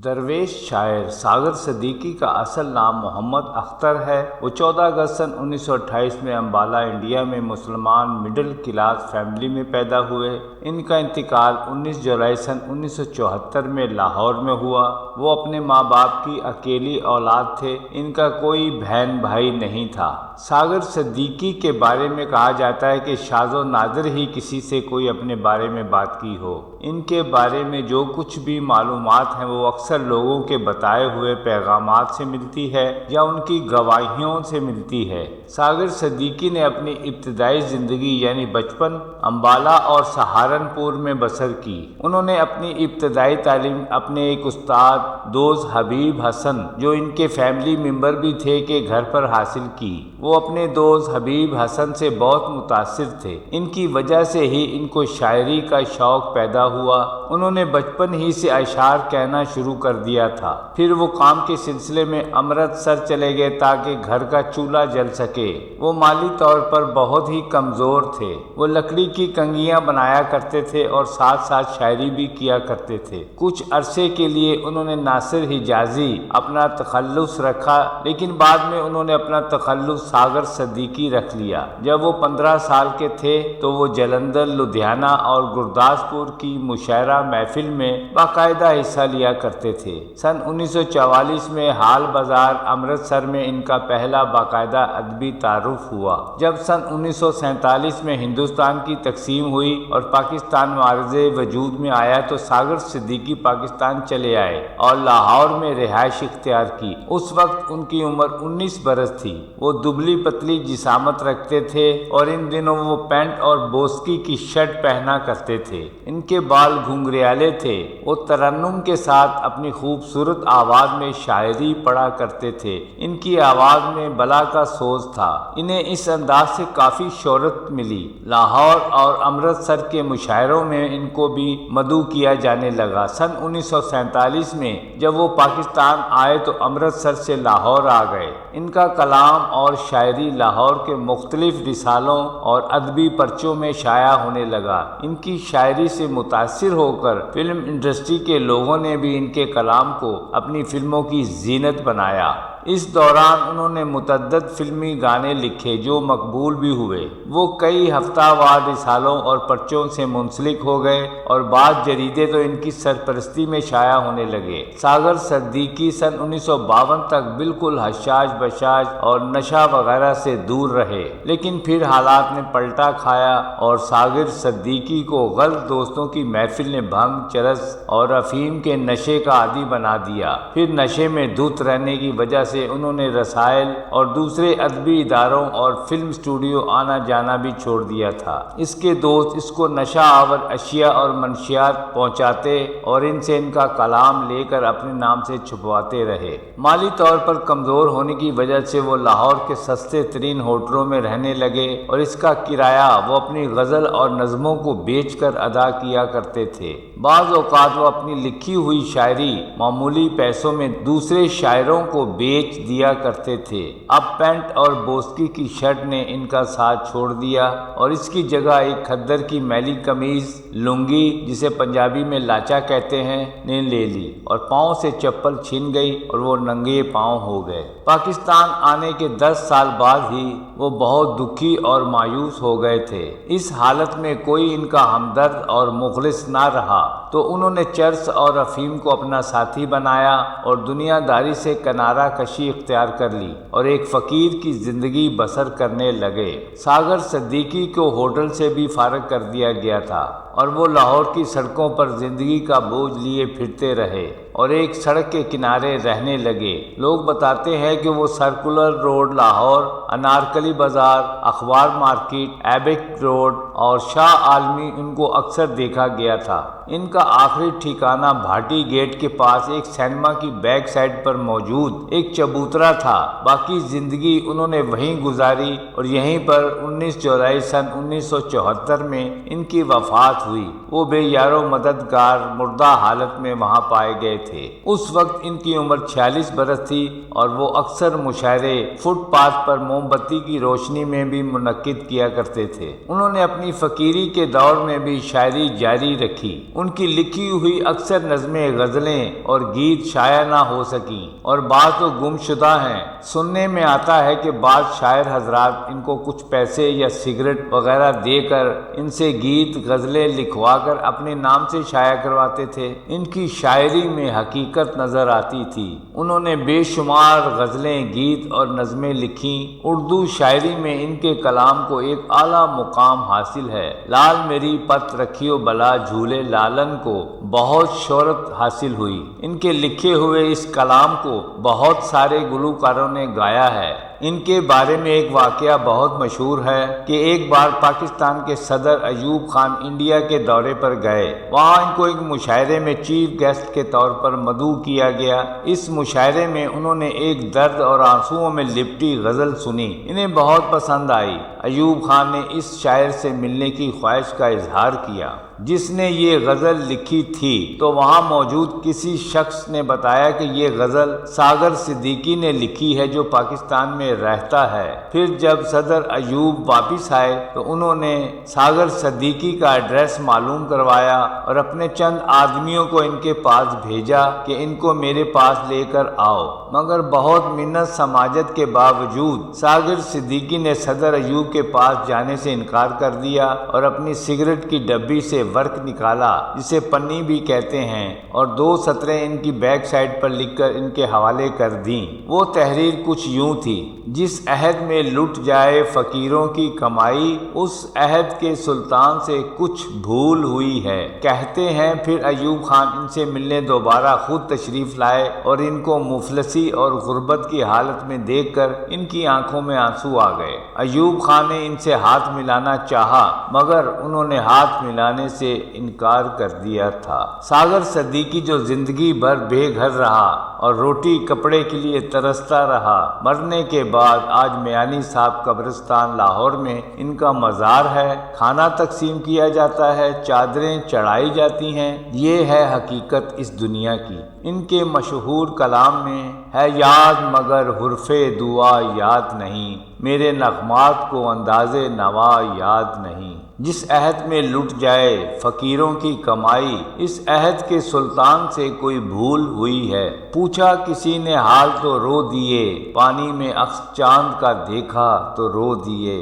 درویش شاعر ساغر صدیقی کا اصل نام محمد اختر ہے۔ وہ 14 اگست سن 1928 میں امبالہ انڈیا میں مسلمان مڈل کلاس فیملی میں پیدا ہوئے۔ ان کا انتقال 19 جولائی سن 1974 میں لاہور میں ہوا۔ وہ اپنے ماں باپ کی اکیلی اولاد تھے۔ ان کا کوئی بہن بھائی نہیں تھا۔ ساغر صدیقی کے بارے میں کہا جاتا ہے کہ شاذ و نادر ہی کسی سے کوئی اپنے بارے میں بات کی ہو۔ ان کے بارے میں جو کچھ بھی معلومات ہیں وہ اکثر لوگوں کے بتائے ہوئے پیغامات سے ملتی ہے یا ان کی گواہیوں سے ملتی ہے۔ ساغر صدیقی نے اپنی ابتدائی زندگی یعنی بچپن امبالہ اور سہارنپور میں بسر کی۔ انہوں نے اپنی ابتدائی تعلیم اپنے ایک استاد دوست حبیب حسن جو ان کے فیملی ممبر بھی تھے کے گھر پر حاصل کی۔ وہ اپنے دوست حبیب حسن سے بہت متاثر تھے۔ ان کی وجہ سے ہی ان کو شاعری کا شوق پیدا ہوا۔ انہوں نے بچپن ہی سے اشعار کہنا شروع کر دیا تھا۔ پھر وہ کام کے سلسلے میں امرتسر چلے گئے تاکہ گھر کا چولہا جل سکے۔ وہ مالی طور پر بہت ہی کمزور تھے۔ وہ لکڑی کی کنگھیاں بنایا کرتے تھے اور ساتھ ساتھ شاعری بھی کیا کرتے تھے۔ کچھ عرصے کے لیے انہوں نے ناصر حجازی اپنا تخلص رکھا، لیکن بعد میں انہوں نے اپنا تخلص ساغر صدیقی رکھ لیا۔ جب وہ 15 سال کے تھے تو وہ جلندھر، لدھیانہ اور گرداسپور کی مشاعرہ محفل میں باقاعدہ حصہ لیا کرتے تھے۔ سن 1944 میں ہال بازار امرتسر میں ان کا پہلا باقاعدہ ادبی تعارف ہوا۔ جب سن 1947 میں ہندوستان کی تقسیم ہوئی اور پاکستان معرض وجود میں آیا تو ساغر صدیقی پاکستان چلے آئے اور لاہور میں رہائش اختیار کی۔ اس وقت ان کی عمر 19 برس تھی۔ وہ دبلی پتلی جسامت رکھتے تھے اور ان دنوں وہ پینٹ اور بوسکی کی شرٹ پہنا کرتے تھے۔ ان کے بال گھنگریالے تھے۔ وہ ترنم کے ساتھ اپنی خوبصورت آواز میں شاعری پڑھا کرتے تھے۔ ان کی آواز میں بلا کا سوز تھا۔ انہیں اس انداز سے کافی شہرت ملی۔ لاہور اور امرتسر کے مشاعروں میں ان کو بھی مدعو کیا جانے لگا۔ سن 1947 میں جب وہ پاکستان آئے تو امرتسر سے لاہور آ گئے۔ ان کا کلام اور شاعری لاہور کے مختلف رسالوں اور ادبی پرچوں میں شائع ہونے لگا۔ ان کی شاعری سے متاثر ہو کر فلم انڈسٹری کے لوگوں نے بھی ان کے کلام کو اپنی فلموں کی زینت بنایا۔ اس دوران انہوں نے متعدد فلمی گانے لکھے جو مقبول بھی ہوئے۔ وہ کئی ہفتہ وار رسالوں اور پرچوں سے منسلک ہو گئے اور بعض جریدے تو ان کی سرپرستی میں شائع ہونے لگے۔ ساغر صدیقی سن 1952 تک بالکل حشاش بشاش اور نشہ وغیرہ سے دور رہے، لیکن پھر حالات نے پلٹا کھایا اور ساغر صدیقی کو غلط دوستوں کی محفل نے بھنگ، چرس اور افیم کے نشے کا عادی بنا دیا۔ پھر نشے میں دھت رہنے کی وجہ سے انہوں نے رسائل اور دوسرے ادبی اداروں اور فلم اسٹوڈیو آنا جانا بھی چھوڑ دیا تھا۔ اس کے دوست اس کو نشہ آور اشیاء اور منشیات پہنچاتے اور ان سے ان کا کلام لے کر اپنے نام سے چھپواتے رہے۔ مالی طور پر کمزور ہونے کی وجہ سے وہ لاہور کے سستے ترین ہوٹلوں میں رہنے لگے اور اس کا کرایہ وہ اپنی غزل اور نظموں کو بیچ کر ادا کیا کرتے تھے۔ بعض اوقات وہ اپنی لکھی ہوئی شاعری معمولی پیسوں میں دوسرے شاعروں کو بیچ دیا کرتے تھے۔ اب پینٹ اور بوسکی کی شرٹ نے ان کا ساتھ چھوڑ دیا اور اس کی جگہ ایک کھدر کی میلی قمیض، لنگی جسے پنجابی میں لاچا کہتے ہیں، نے لے لی اور پاؤں سے چپل چھن گئی اور وہ ننگے پاؤں ہو گئے۔ پاکستان آنے کے 10 سال بعد ہی وہ بہت دکھی اور مایوس ہو گئے تھے۔ اس حالت میں کوئی ان کا ہمدرد اور مخلص نہ رہا تو انہوں نے چرس اور افیم کو اپنا ساتھی بنایا اور دنیا داری سے کنارہ کشی اختیار کر لی اور ایک فقیر کی زندگی بسر کرنے لگے۔ ساغر صدیقی کو ہوٹل سے بھی فارغ کر دیا گیا تھا اور وہ لاہور کی سڑکوں پر زندگی کا بوجھ لیے پھرتے رہے اور ایک سڑک کے کنارے رہنے لگے۔ لوگ بتاتے ہیں کہ وہ سرکولر روڈ لاہور، انارکلی بازار، اخبار مارکیٹ، ایبک روڈ اور شاہ عالمی ان کو اکثر دیکھا گیا تھا۔ ان کا آخری ٹھکانہ بھاٹی گیٹ کے پاس ایک سینما کی بیک سائڈ پر موجود ایک چبوترا تھا۔ باقی زندگی انہوں نے وہیں گزاری اور یہیں پر 19 جولائی سن 1974 میں ان کی وفات ہوئی۔ وہ بے یار و مددگار مردہ حالت میں وہاں پائے گئے تھے۔ اس وقت ان کی عمر 46 برس تھی اور وہ اکثر مشاعرے فٹ پاتھ پر موم بتی کی روشنی میں بھی منعقد کیا کرتے تھے۔ انہوں نے اپنی فقیری کے دور میں بھی شاعری جاری رکھی۔ ان کی لکھی ہوئی اکثر نظمیں، غزلیں اور گیت شائع نہ ہو سکیں اور بعض تو گم شدہ ہیں۔ سننے میں آتا ہے کہ بعض شاعر حضرات ان کو کچھ پیسے یا سگریٹ وغیرہ دے کر ان سے گیت غزلیں لکھوا کر اپنے نام سے شائع کرواتے تھے۔ ان کی شاعری میں حقیقت نظر آتی تھی۔ انہوں نے بے شمار غزلیں، گیت اور نظمیں لکھیں۔ اردو شاعری میں ان کے کلام کو ایک اعلیٰ مقام حاصل ہے۔ لال میری پت رکھیو بلا جھولے لالن کو بہت شہرت حاصل ہوئی۔ ان کے لکھے ہوئے اس کلام کو بہت سارے گلوکاروں نے گایا ہے۔ ان کے بارے میں ایک واقعہ بہت مشہور ہے کہ ایک بار پاکستان کے صدر ایوب خان انڈیا کے دورے پر گئے۔ وہاں ان کو ایک مشاعرے میں چیف گیسٹ کے طور پر مدعو کیا گیا۔ اس مشاعرے میں انہوں نے ایک درد اور آنسوؤں میں لپٹی غزل سنی۔ انہیں بہت پسند آئی۔ ایوب خان نے اس شاعر سے ملنے کی خواہش کا اظہار کیا جس نے یہ غزل لکھی تھی، تو وہاں موجود کسی شخص نے بتایا کہ یہ غزل ساغر صدیقی نے لکھی ہے جو پاکستان میں رہتا ہے۔ پھر جب صدر ایوب واپس آئے تو انہوں نے ساغر صدیقی کا ایڈریس معلوم کروایا اور اپنے چند آدمیوں کو ان کے پاس بھیجا کہ ان کو میرے پاس لے کر آؤ، مگر بہت منت سماجت کے باوجود ساغر صدیقی نے صدر ایوب کے پاس جانے سے انکار کر دیا اور اپنی سگریٹ کی ڈبی سے ورق نکالا جسے پنی بھی کہتے ہیں اور 2 سطریں ان کی بیک سائڈ پر لکھ کر ان کے حوالے کر دیں۔ وہ تحریر کچھ یوں تھی: جس عہد میں لٹ جائے فقیروں کی کمائی، اس عہد کے سلطان سے کچھ بھول ہوئی ہے۔ کہتے ہیں پھر ایوب خان ان سے ملنے دوبارہ خود تشریف لائے اور ان کو مفلسی اور غربت کی حالت میں دیکھ کر ان کی آنکھوں میں آنسو آ گئے۔ ایوب خان نے ان سے ہاتھ ملانا چاہا مگر انہوں نے ہاتھ ملانے سے انکار کر دیا تھا۔ ساغر صدیقی جو زندگی بھر بے گھر رہا اور روٹی کپڑے کے لیے ترستا رہا، مرنے کے بعد آج میانی صاحب قبرستان لاہور میں ان کا مزار ہے۔ کھانا تقسیم کیا جاتا ہے، چادریں چڑھائی جاتی ہیں۔ یہ ہے حقیقت اس دنیا کی۔ ان کے مشہور کلام میں ہے: یاد مگر حرف دعا یاد نہیں، میرے نغمات کو انداز نوا یاد نہیں۔ جس عہد میں لٹ جائے فقیروں کی کمائی، اس عہد کے سلطان سے کوئی بھول ہوئی ہے۔ پوچھا کسی نے حال تو رو دیے، پانی میں عکس چاند کا دیکھا تو رو دیے۔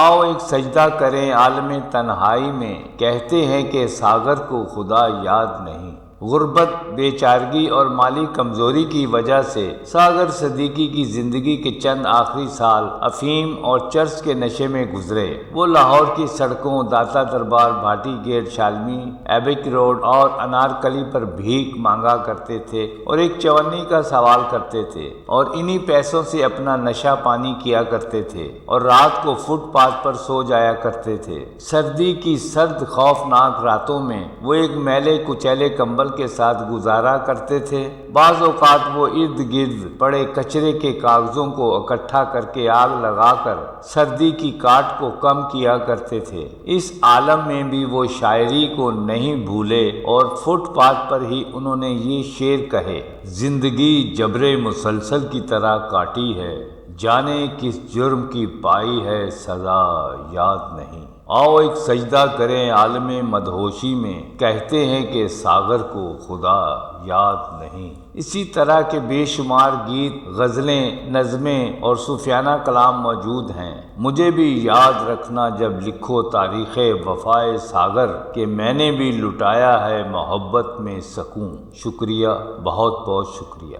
آؤ ایک سجدہ کریں عالم تنہائی میں، کہتے ہیں کہ ساغر کو خدا یاد نہیں۔ غربت، بے چارگی اور مالی کمزوری کی وجہ سے ساغر صدیقی کی زندگی کے چند آخری سال افیم اور چرس کے نشے میں گزرے۔ وہ لاہور کی سڑکوں، داتا دربار، بھاٹی گیٹ، شالمی، ایبک روڈ اور انارکلی پر بھیک مانگا کرتے تھے اور ایک چونی کا سوال کرتے تھے اور انہی پیسوں سے اپنا نشہ پانی کیا کرتے تھے اور رات کو فٹ پاتھ پر سو جایا کرتے تھے۔ سردی کی سرد خوفناک راتوں میں وہ ایک میلے کچیلے کمبل کے ساتھ گزارا کرتے تھے۔ بعض اوقات وہ ارد گرد پڑے کچرے کے کاغذوں کو اکٹھا کر کے آگ لگا کر سردی کی کاٹ کو کم کیا کرتے تھے۔ اس عالم میں بھی وہ شاعری کو نہیں بھولے اور فٹ پاتھ پر ہی انہوں نے یہ شعر کہے: زندگی جبر مسلسل کی طرح کاٹی ہے، جانے کس جرم کی پائی ہے سزا یاد نہیں۔ آؤ ایک سجدہ کریں عالم مدہوشی میں، کہتے ہیں کہ ساغر کو خدا یاد نہیں۔ اسی طرح کے بے شمار گیت، غزلیں، نظمیں اور صوفیانہ کلام موجود ہیں۔ مجھے بھی یاد رکھنا جب لکھو تاریخ وفائے ساغر کہ میں نے بھی لٹایا ہے محبت میں سکون۔ شکریہ، بہت بہت شکریہ۔